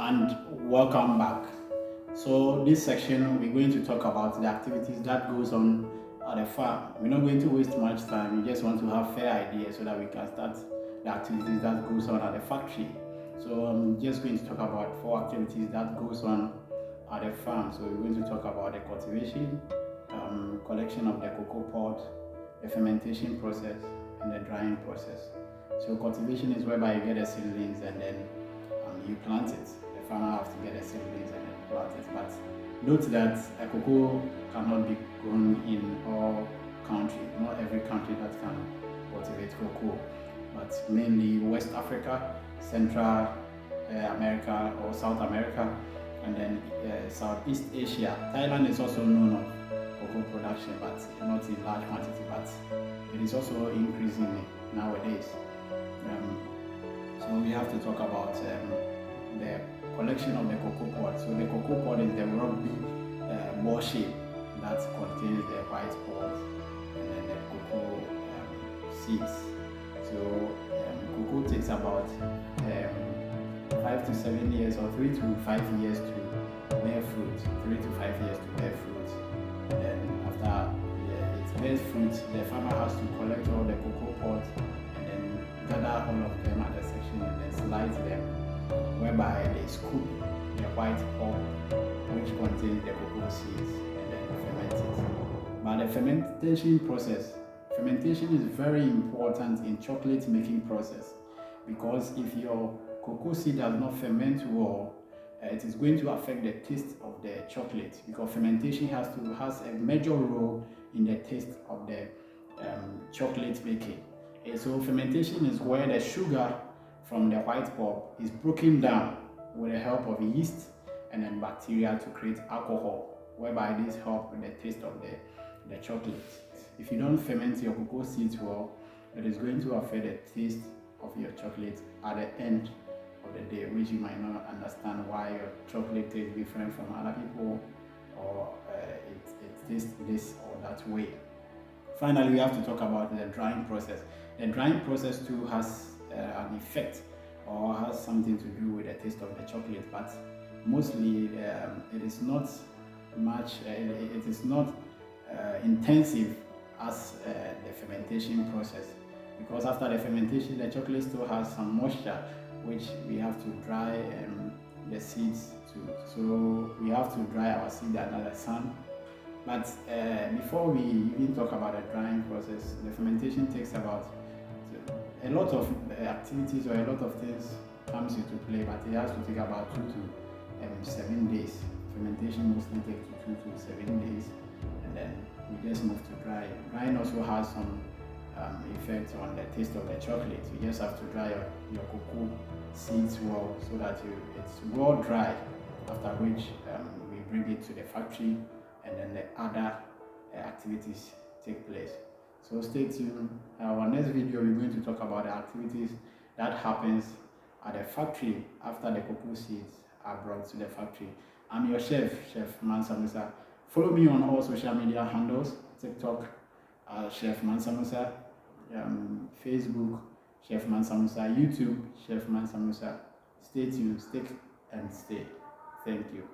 and welcome back. So this section we're going to talk about the activities that goes on at the farm. We're not going to waste much time. We just want to have fair idea so that we can start the activities that goes on at the factory. So I'm just going to talk about 4 activities that goes on at the farm. So we're going to talk about the cultivation, collection of the cocoa pod, the fermentation process, and the drying process. So cultivation is whereby you get the seedlings and then you plant it. The farmer has to get the seedlings and then plant it. But note that a cocoa cannot be grown in all countries. Not every country that can cultivate cocoa, but mainly West Africa, Central America or South America, and then Southeast Asia. Thailand is also known of cocoa production, but not in large quantity, but it is also increasing nowadays. So we have to talk about the collection of the cocoa pod. So the cocoa pod is the rugby ball shape that contains the white pods and then the cocoa seeds. So cocoa takes about 5 to 7 years or 3 to 5 years to bear fruit. 3 to 5 years to bear fruit. And then after it bears fruit, the farmer has to collect all the cocoa pods and then gather all of them at a section and then slice them, whereby they scoop the white pulp which contains the cocoa seeds and then ferment it. But the fermentation is very important in chocolate making process, because if your cocoa seed does not ferment well, it is going to affect the taste of the chocolate, because fermentation has a major role in the taste of the chocolate making. So fermentation is where the sugar from the white pulp is broken down with the help of yeast and then bacteria to create alcohol, whereby this helps with the taste of the chocolate. If you don't ferment your cocoa seeds well, it is going to affect the taste of your chocolate at the end of the day, which you might not understand why your chocolate tastes different from other people, or it tastes this or that way. Finally, we have to talk about the drying process. The drying process too has an effect or has something to do with the taste of the chocolate, but mostly it is not much, it is not intensive as the fermentation process, because after the fermentation the chocolate still has some moisture which we have to dry the seeds to. So we have to dry our seed under the sun. But before we even talk about the drying process, the fermentation takes about a lot of activities or a lot of things comes into play, but it has to take about 2 to 7 days. Fermentation mostly takes 2 to 7 days, and then we just move to drying. Drying also has some effect on the taste of the chocolate. You just have to dry your cocoa seeds well so that it's well dry, after which we bring it to the factory and then the other activities take place. So stay tuned. Our next video we're going to talk about the activities that happens at the factory after the cocoa seeds are brought to the factory. I'm your chef, Chef Mansa Musa. Follow me on all social media handles: TikTok, Chef Mansa Musa, Facebook, Chef Mansa Musa, YouTube, Chef Mansa Musa. Stay tuned, stick and stay. Thank you.